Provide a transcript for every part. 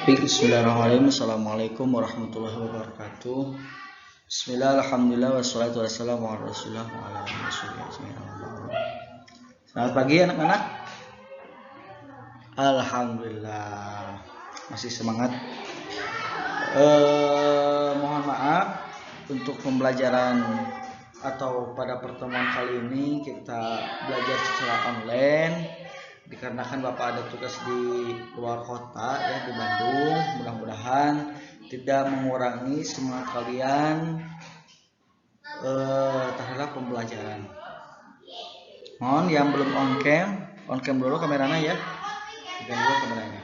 Bismillahirrahmanirrahim. Assalamualaikum warahmatullahi wabarakatuh. Bismillah, alhamdulillah, wassalatu wassalamu ala rasulillah wa ala alihi wasallam. Selamat pagi anak-anak. Alhamdulillah masih semangat. Mohon maaf untuk pembelajaran atau pada pertemuan kali ini kita belajar secara online dikarenakan Bapak ada tugas di luar kota ya, di Bandung. Mudah-mudahan tidak mengurangi semangat kalian terhadap pembelajaran. Mohon yang belum on cam dulu kameranya ya, tekan dulu kameranya.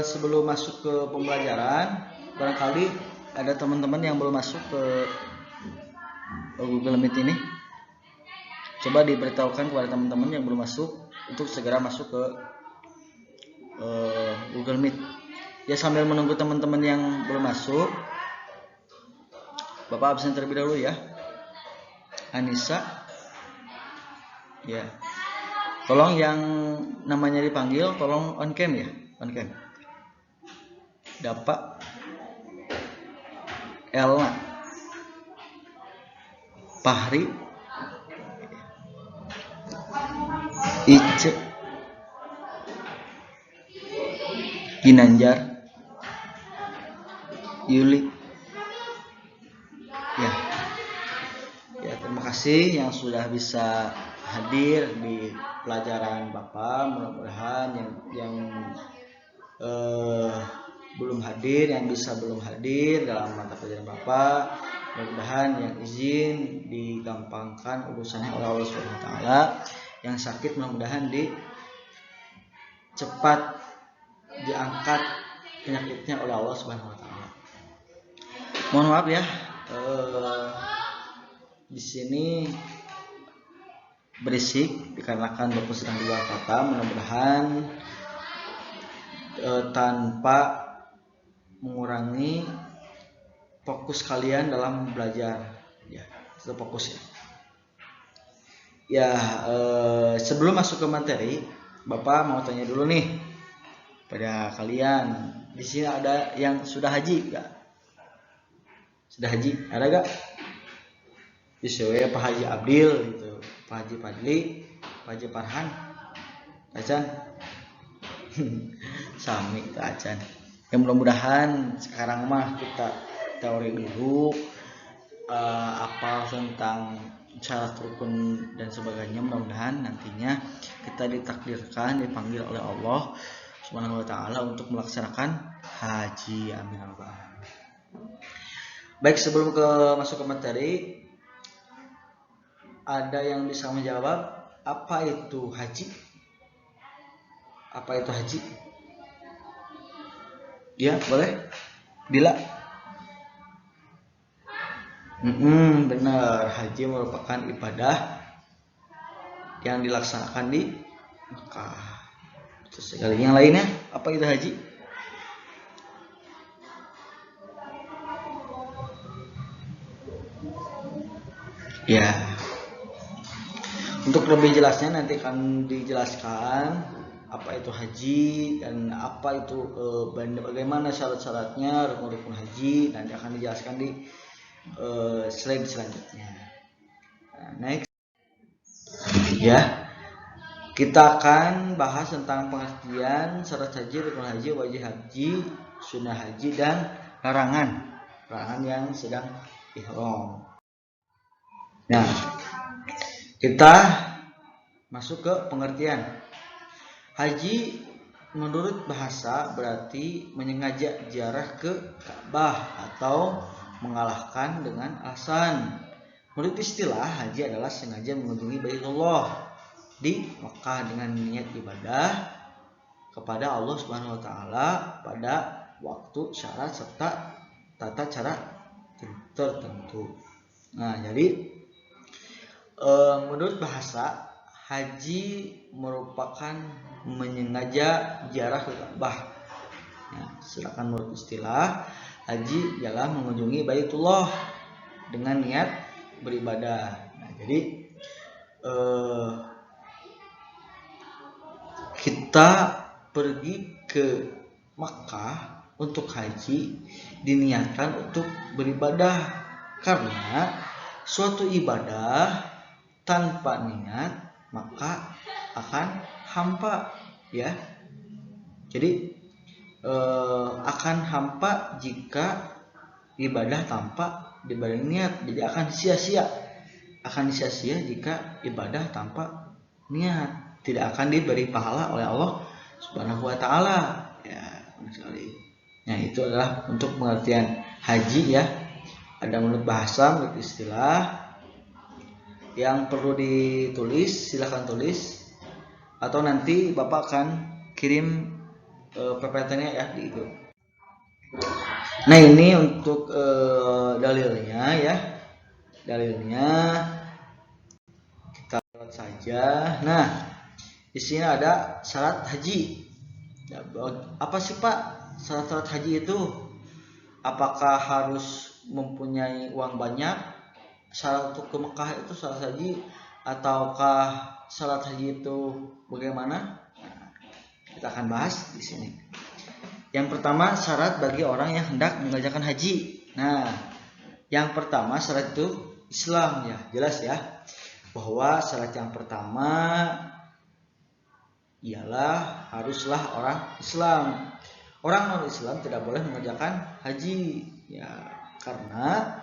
Sebelum masuk ke pembelajaran, barangkali ada teman-teman yang belum masuk ke Google Meet ini. Coba diberitahukan kepada teman-teman yang belum masuk untuk segera masuk ke Google Meet. Ya, sambil menunggu teman-teman yang belum masuk, Bapak absen terlebih dahulu ya. Anissa, ya. Tolong yang namanya dipanggil, tolong on cam ya, on cam. Dapat Elna, Fahri, Ice, Ginanjar, Yuli. Ya, terima kasih yang sudah bisa hadir di pelajaran Bapak. Mudah-mudahan yang belum hadir, yang bisa belum hadir dalam mata pelajaran Bapak, mudah-mudahan yang izin digampangkan urusannya oleh Allah Subhanahu wa taala. Yang sakit mudah-mudahan cepat diangkat penyakitnya oleh Allah Subhanahu wa taala. Mohon maaf ya, di sini berisik dikarenakan Bapak sedang di luar kota. Mudah-mudahan tanpa mengurangi fokus kalian dalam belajar ya, tetap fokus ya. Ya, sebelum masuk ke materi, Bapak mau tanya dulu nih pada kalian. Di sini ada yang sudah haji gak? Sudah haji? Ada gak? Bisa Pak Haji Abdil gitu, Pak Haji Fadli, Pak Haji Farhan, Acan, Sami itu Acan. Ya, mudah-mudahan sekarang mah kita teori dulu, apa tentang syarat rukun dan sebagainya. Mudah-mudahan nantinya kita ditakdirkan dipanggil oleh Allah Subhanahu wa taala untuk melaksanakan haji. Amin. Baik, sebelum masuk ke materi, ada yang bisa menjawab apa itu haji? Apa itu haji? Ya, boleh. Bila benar, haji merupakan ibadah yang dilaksanakan di Mekah. Terus sekali yang lainnya, apa itu haji? Ya, untuk lebih jelasnya nanti akan dijelaskan apa itu haji dan apa itu bagaimana syarat-syaratnya, rukun-rukun haji, nanti akan dijelaskan di slide selanjutnya. Next ya, kita akan bahas tentang pengertian syarat haji, rukun haji, wajib haji, sunnah haji, dan larangan yang sedang ihram. Nah, kita masuk ke pengertian. Haji menurut bahasa berarti menyengaja ziarah ke Ka'bah atau mengalahkan dengan alasan. Menurut istilah, haji adalah sengaja mengunjungi Baitullah di Mekah dengan niat ibadah kepada Allah Subhanahu wa taala pada waktu, syarat serta tata cara tertentu. Nah, jadi menurut bahasa, haji merupakan menyengaja ziarah ke Ka'bah. Ya, sedangkan menurut istilah, haji ialah mengunjungi Baitullah dengan niat beribadah. Nah, jadi kita pergi ke Makkah untuk haji diniatkan untuk beribadah, karena suatu ibadah tanpa niat maka akan hampa ya. Jadi akan hampa jika ibadah tanpa diberi niat, jadi akan sia-sia jika ibadah tanpa niat, tidak akan diberi pahala oleh Allah Subhanahu wa taala ya sekali. Nah, itu adalah untuk pengertian haji ya. Ada menurut bahasa, menurut istilah. Yang perlu ditulis silahkan tulis, atau nanti Bapak akan kirim PPT-nya ya di itu. Nah, ini untuk dalilnya ya. Dalilnya kita lihat saja. Nah, di sini ada syarat haji. Apa sih Pak syarat haji itu? Apakah harus mempunyai uang banyak? Syarat untuk ke Mekah itu syarat haji, ataukah syarat haji itu bagaimana? Nah, kita akan bahas di sini. Yang pertama, syarat bagi orang yang hendak mengerjakan haji. Nah, yang pertama syarat itu Islam ya, jelas ya. Bahwa syarat yang pertama ialah haruslah orang Islam. Orang non-Islam tidak boleh mengerjakan haji ya, karena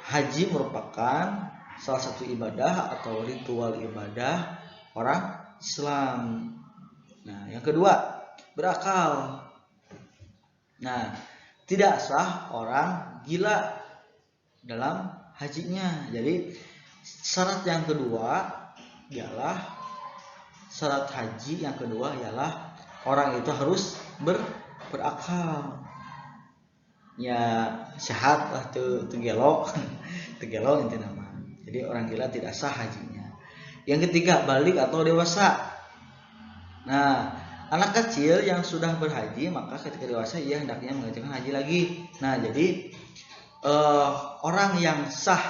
haji merupakan salah satu ibadah atau ritual ibadah orang Islam. Nah, yang kedua, berakal. Nah, tidak sah orang gila dalam hajinya. Jadi syarat yang kedua ialah syarat haji yang kedua ialah orang itu harus berakal. Ya sehat lah tuh gelo itu nama. Jadi orang gila tidak sah hajinya. Yang ketiga, balik atau dewasa. Nah, anak kecil yang sudah berhaji maka ketika dewasa ia hendaknya mengerjakan haji lagi. Nah, jadi orang yang sah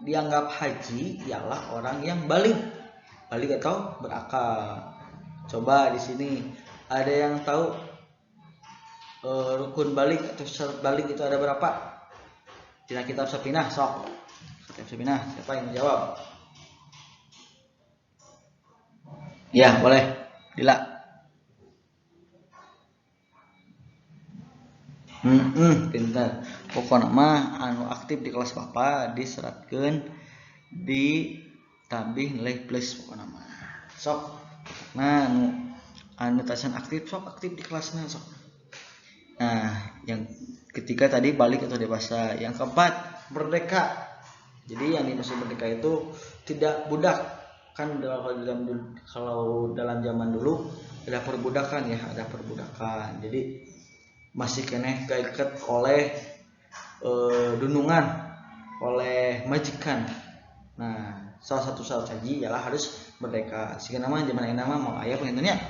dianggap haji ialah orang yang balik atau berakal. Coba di sini ada yang tahu rukun balik atau syarat balik itu ada berapa? Tidak kitab Sapinah, sok. Kitab Sapinah, siapa yang menjawab? Ya, boleh. Dila. Pintar. Pokoknya mah anu aktif di kelas Bapak diseratkeun di tambih nilai plus pokoknya mah. Sok. Nah, anu tasan aktif sok aktif di kelasnya sok. Nah, yang ketiga tadi balik atau dewasa. Yang keempat, merdeka. Jadi yang dimaksud merdeka itu tidak budak. Kan kalau dalam zaman dulu ada perbudakan ya, ada perbudakan. Jadi masih kena kaikat oleh dunungan, oleh majikan. Nah, salah satu syarat haji ialah harus merdeka. Sehingga nama zaman ini nama mau ayah pengennya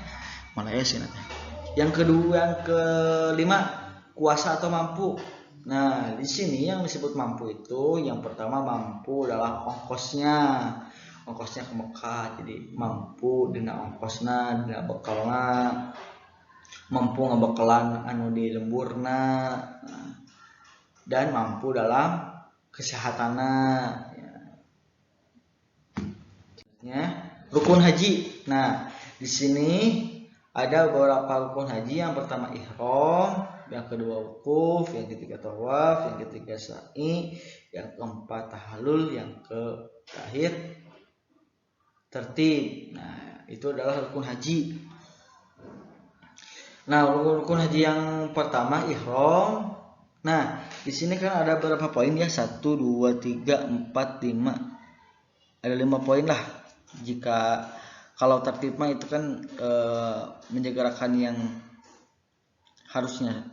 malah ya sih nanti. Yang kedua, yang kelima, kuasa atau mampu. Nah, di sini yang disebut mampu itu yang pertama mampu adalah ongkosnya ke Mekah. Jadi mampu dina ongkosna, dina bekalna, mampu ngebekalan anu di lemburna, dan mampu dalam kesehatanna. Ya. Rukun haji. Nah, di sini ada beberapa rukun haji. Yang pertama ihram, yang kedua wukuf, yang ketiga tawaf, yang ketiga sa'i, yang keempat tahallul, yang terakhir tertib. Nah, itu adalah rukun haji. Nah, rukun haji yang pertama ihram. Nah, di sini kan ada beberapa poin ya, 1 2 3 4 5. Ada 5 poin lah. Jika kalau tertib mah itu kan menjegarakan yang harusnya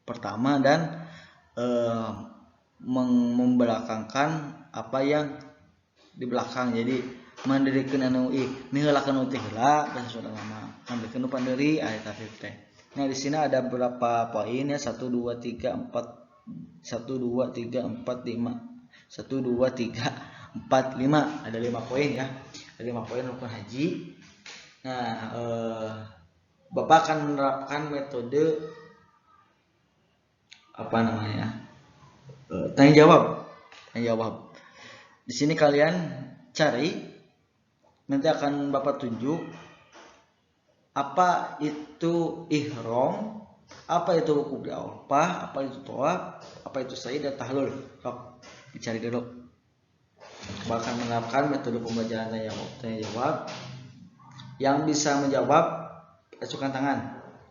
pertama dan membelakangkan apa yang di belakang. Jadi mandirikan anu nihalakan uti heula dan sudah lama ambilkeun pandiri aya tertib teh. Nah, di sini ada beberapa poin ya, 1 2 3 4 1 2 3 4 5. 1 2 3 4 5 ada 5 poin ya. Ada 5 poin rukun haji. Nah, Bapak akan menerapkan metode apa namanya? Tanya jawab. Tanya jawab. Di sini kalian cari, nanti akan Bapak tunjuk apa itu ihram, apa itu wukuf di Arafah, apa itu tawaf, apa itu sa'i dan tahlul. Dicari dulu. Bapak akan menerapkan metode pembelajaran tanya jawab. Yang bisa menjawab acungkan tangan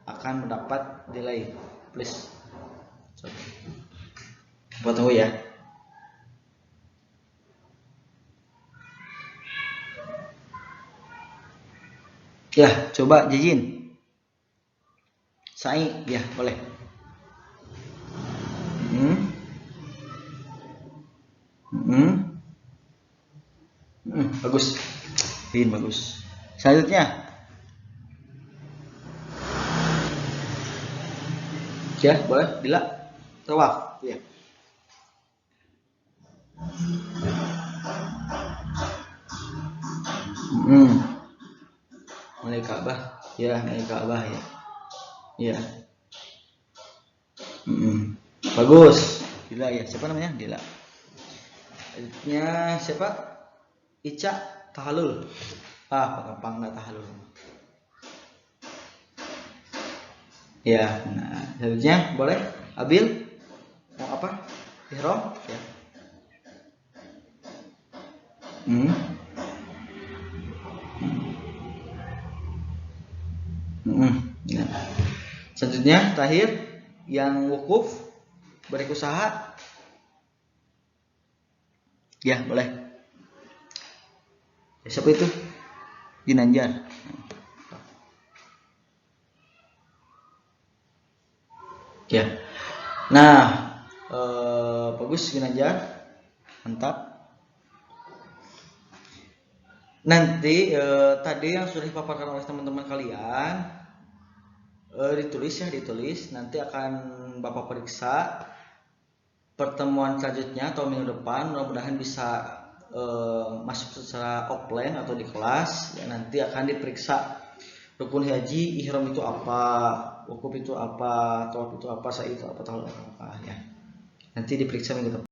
akan mendapat nilai. Please. Buat tunggu ya. Ya, coba Jijin. Sa'i, ya boleh. Bagus. Bagus. Selanjutnya. Ya, boleh. Dila. Tawaf, ya. Mulai Ka'bah. Ya, mulai Ka'bah ya. Ya. Bagus. Dila ya. Siapa namanya? Dila. Selanjutnya siapa? Ica tahalul. Gampang nggak tahalul. Ya, nah selanjutnya boleh. Abil mau apa? Ihram ya. Ya. Selanjutnya Tahir yang wukuf berusaha. Ya, boleh. Siapa itu? Ginanjar. Ya. Nah, bagus Ginanjar. Mantap. Nanti tadi yang sudah dipaparkan oleh teman-teman kalian ditulis. Nanti akan Bapak periksa pertemuan selanjutnya atau minggu depan. Mudah-mudahan bisa masuk secara offline atau di kelas. Ya, nanti akan diperiksa rukun haji, ihram itu apa, wukuf itu apa, tawaf itu apa, sa'i itu apa, tahlul apa ya. Nanti diperiksa minggu depan.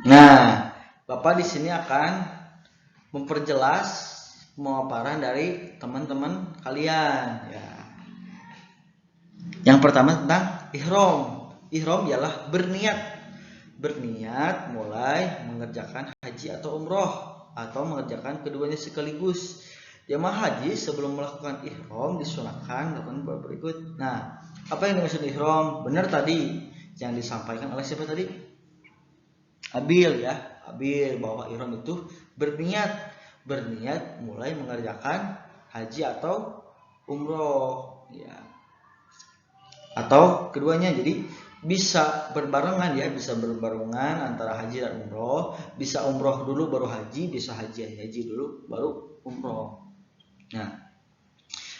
Nah, Bapak di sini akan memperjelas pemaparan dari teman-teman kalian ya. Yang pertama tentang ihram. Ihram ialah berniat mulai mengerjakan haji atau umroh atau mengerjakan keduanya sekaligus. Jamaah haji sebelum melakukan ihram disunahkan melakukan beberapa berikut. Nah, apa yang dimaksud ihram? Benar tadi yang disampaikan oleh siapa tadi? Abil ya. Abil bahwa ihram itu berniat mulai mengerjakan haji atau umroh ya. Atau keduanya, jadi bisa berbarengan ya, bisa berbarengan antara haji dan umroh, bisa umroh dulu baru haji, bisa haji dulu baru umroh. Nah,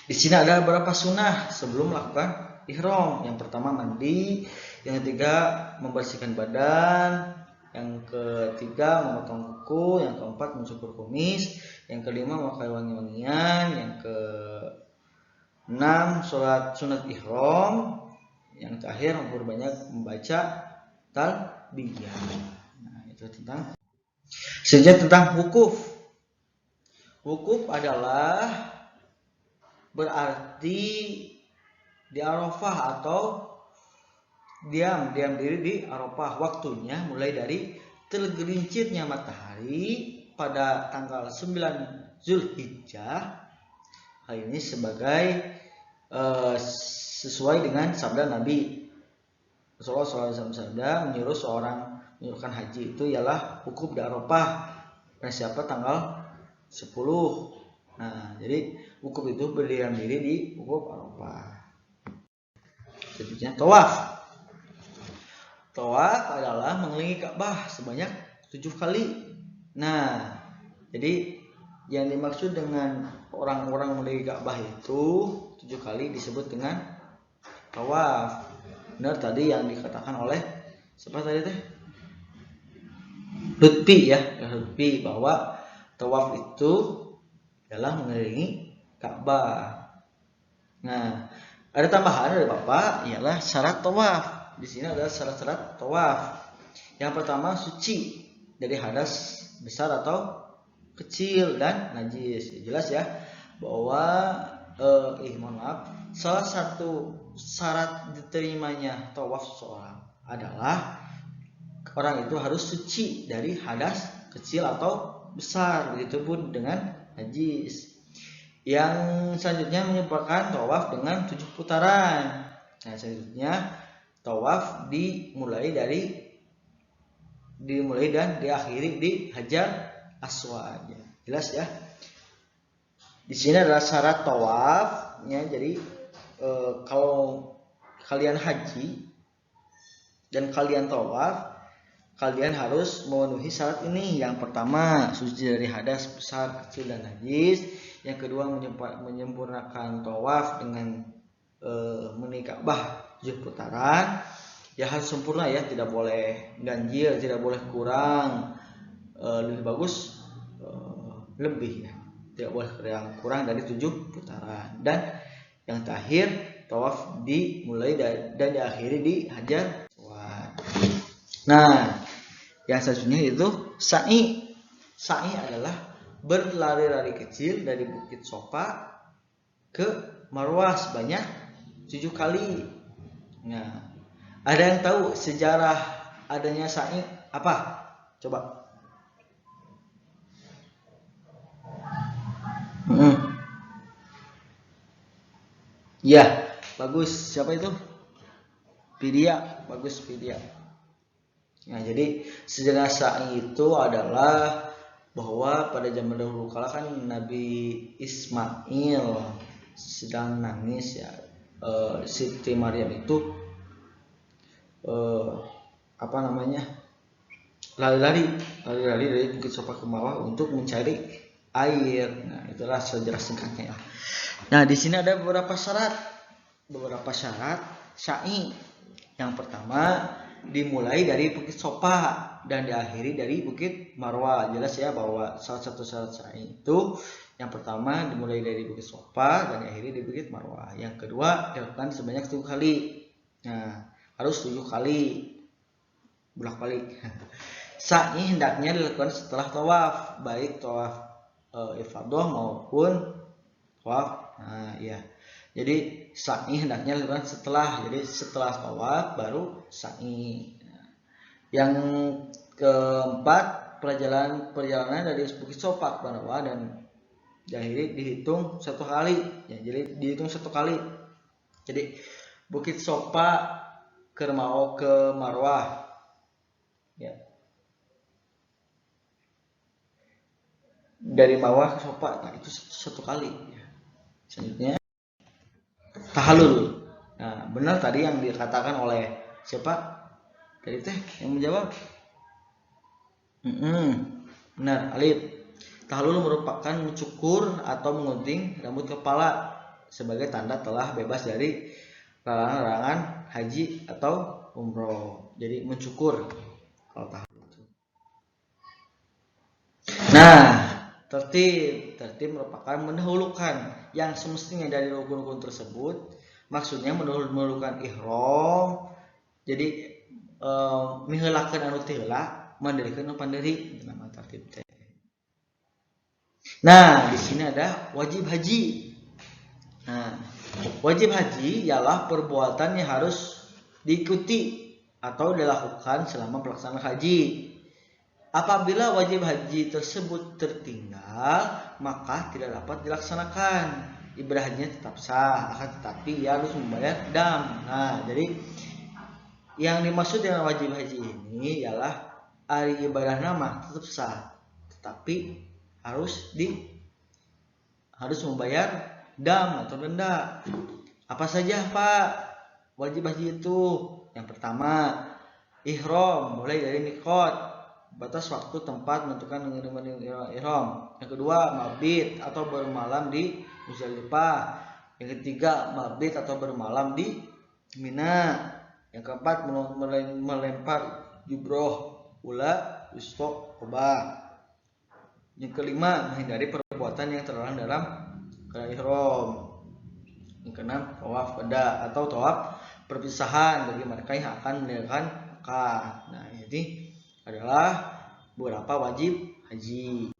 di sini ada beberapa sunnah sebelum melakukan ihram. Yang pertama mandi, yang ketiga membersihkan badan, yang ketiga memotong kuku, yang keempat mencukur kumis, yang kelima memakai wangi-wangian, yang keenam sholat sunat ihram, yang terakhir memperbanyak membaca talbiyah. Nah, itu tentang wukuf. Wukuf adalah berarti di Arafah atau diam diri di Arafah. Waktunya mulai dari tergelincirnya matahari pada tanggal 9 Zulhijjah. Hal ini sebagai sesuai dengan sabda Nabi Rasulullah SAW menyuruhkan haji itu ialah wukuf di Arafah pada siapa tanggal 10. Nah, jadi wukuf itu berdiam diri di wukuf Arafah. Selanjutnya tawaf. Tawaf adalah mengelilingi Ka'bah sebanyak 7 kali. Nah, jadi yang dimaksud dengan orang-orang mengelilingi Ka'bah itu 7 kali disebut dengan tawaf. Benar tadi yang dikatakan oleh siapa tadi teh? Lutfi ya, Lutfi bahwa Tawaf itu adalah mengelilingi Ka'bah. Nah, ada tambahan dari Bapak ialah syarat tawaf. Di sini adalah syarat-syarat tawaf. Yang pertama suci dari hadas besar atau kecil dan najis. Jelas ya bahwa mohon maaf, salah satu syarat diterimanya tawaf seseorang adalah orang itu harus suci dari hadas kecil atau besar, begitupun dengan najis. Yang selanjutnya menyempurnakan tawaf dengan 7 putaran. Nah, selanjutnya tawaf dimulai dan diakhiri di Hajar Aswad. Jelas ya. Di sini adalah syarat tawafnya. Jadi kalau kalian haji dan kalian tawaf, kalian harus memenuhi syarat ini. Yang pertama, suci dari hadas besar, kecil, dan najis. Yang kedua, menyempurnakan tawaf dengan menaiki Ka'bah 7 putaran. Ya harus sempurna ya, tidak boleh ganjil, tidak boleh kurang. Lebih bagus lebih ya, tidak boleh kurang dari 7 putaran. Dan yang terakhir, tawaf dimulai dan diakhiri di Hajar Aswad. Nah, yang selanjutnya itu sa'i. Sa'i adalah berlari-lari kecil dari Bukit Sofa ke Marwah sebanyak 7 kali. Nah, ada yang tahu sejarah adanya sa'i apa? Coba. Ya, bagus. Siapa itu? Pidia. Bagus, Pidia. Nah, jadi sejarah sa'i itu adalah bahwa pada zaman dahulu kala kan Nabi Ismail sedang nangis ya. Siti Maryam itu lari-lari dari Bukit Sofa ke bawah untuk mencari air. Nah, itulah sejarah singkatnya ya. Nah, di sini ada beberapa syarat sa'i. Yang pertama, dimulai dari Bukit Sofa dan diakhiri dari Bukit Marwah. Jelas ya bahwa salah satu syarat sa'i itu yang pertama dimulai dari Bukit Sofa dan diakhiri di Bukit Marwah. Yang kedua, dilakukan sebanyak 7 kali. Nah, harus 7 kali bolak-balik. Sa'i hendaknya dilakukan setelah tawaf, baik tawaf ifadah maupun tawaf. Nah, ya. Jadi sa'i hendaknya dilakukan setelah tawaf baru sa'i. Yang keempat, perjalanan dari Bukit Sofa ke Marwah dan diakhiri dihitung 1 kali. Ya, jadi dihitung 1 kali. Jadi Bukit Sofa ke Marwah. Ya. Dari Marwah ke Sofa, nah itu 1 kali. Ya. Selanjutnya tahallul. Nah, benar tadi yang dikatakan oleh siapa? Dari teh yang menjawab. Benar, Alif. Tahallul merupakan mencukur atau menggunting rambut kepala sebagai tanda telah bebas dari larangan haji atau umroh. Jadi mencukur kalau tahallul. Nah, tertib merupakan mendahulukan yang semestinya dari rukun-rukun tersebut. Maksudnya mendahulukan ihram. Jadi mihelakeun anu teu heula, mandirikeun anu pandiri, itu nama tertib teh. Nah, di sini ada wajib haji. Nah, wajib haji ialah perbuatan yang harus diikuti atau dilakukan selama pelaksanaan haji. Apabila wajib haji tersebut tertinggal, maka tidak dapat dilaksanakan. Ibadahnya tetap sah, akan tetapi ia harus membayar dam. Nah, jadi yang dimaksud dengan wajib haji ini ialah ari ibadah nama tetap sah, tetapi harus membayar dam atau denda. Apa saja Pak wajib haji itu? Yang pertama, ihram mulai dari miqat, batas waktu tempat menentukan ihram. Yang kedua, mabit atau bermalam di Muzdalifah. Yang ketiga, mabit atau bermalam di Mina. Yang keempat, melempar jumroh ula wusta qoba. Yang kelima, menghindari perbuatan yang terlarang dalam keadaan ihram. Yang keenam, tawaf qada atau tawaf perpisahan bagi mereka yang akan meninggalkan Mekah. Nah, ini adalah beberapa wajib haji.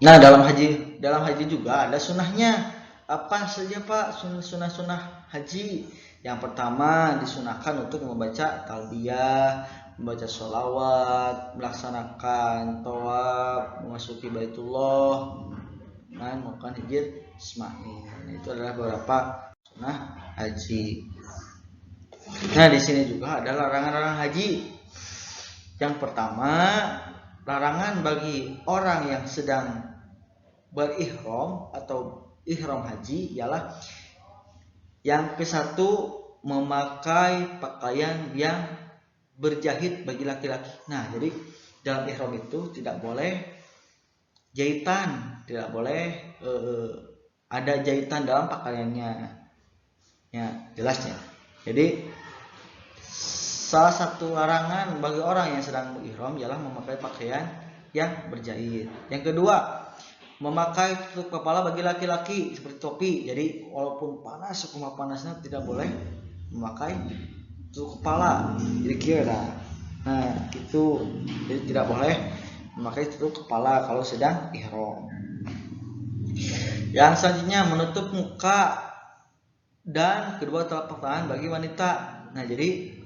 Nah, dalam haji juga ada sunnahnya. Apa saja Pak sunnah haji? Yang pertama, disunahkan untuk membaca talbiyah, membaca sholawat, melaksanakan tawaf, memasuki Baitullah, dan melakukan hijr Ismail. Itu adalah beberapa sunnah haji. Nah, di sini juga ada larangan-larangan haji. Yang pertama, larangan bagi orang yang sedang berihram atau ihram haji ialah yang ke-1, memakai pakaian yang berjahit bagi laki-laki. Nah, jadi dalam ihram itu tidak boleh jahitan, tidak boleh ada jahitan dalam pakaiannya. Ya, jelasnya. Jadi salah satu larangan bagi orang yang sedang berihram ialah memakai pakaian yang berjahit. Yang kedua, memakai tutup kepala bagi laki-laki seperti topi. Jadi walaupun panas, sekumat panasnya tidak boleh memakai tutup kepala. Jadi kira. Nah, itu jadi tidak boleh memakai tutup kepala kalau sedang ihram. Yang selanjutnya, menutup muka dan kedua telapak tangan bagi wanita. Nah, jadi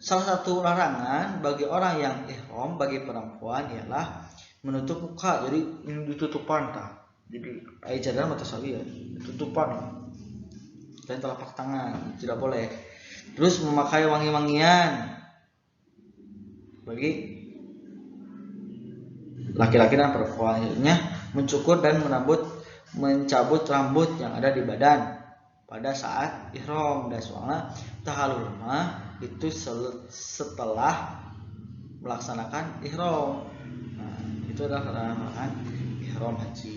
salah satu larangan bagi orang yang ihram bagi perempuan ialah menutup muka. Jadi ini ditutupan jadi cadar mata sawi ya, tutupan dan telapak tangan tidak boleh. Terus memakai wangi-wangian bagi laki-laki dan perempuan, mencukur dan mencabut rambut yang ada di badan pada saat ihram. Dan soalnya tahallul itu setelah melaksanakan ihram. Nah, itu adalah larangan ihram haji.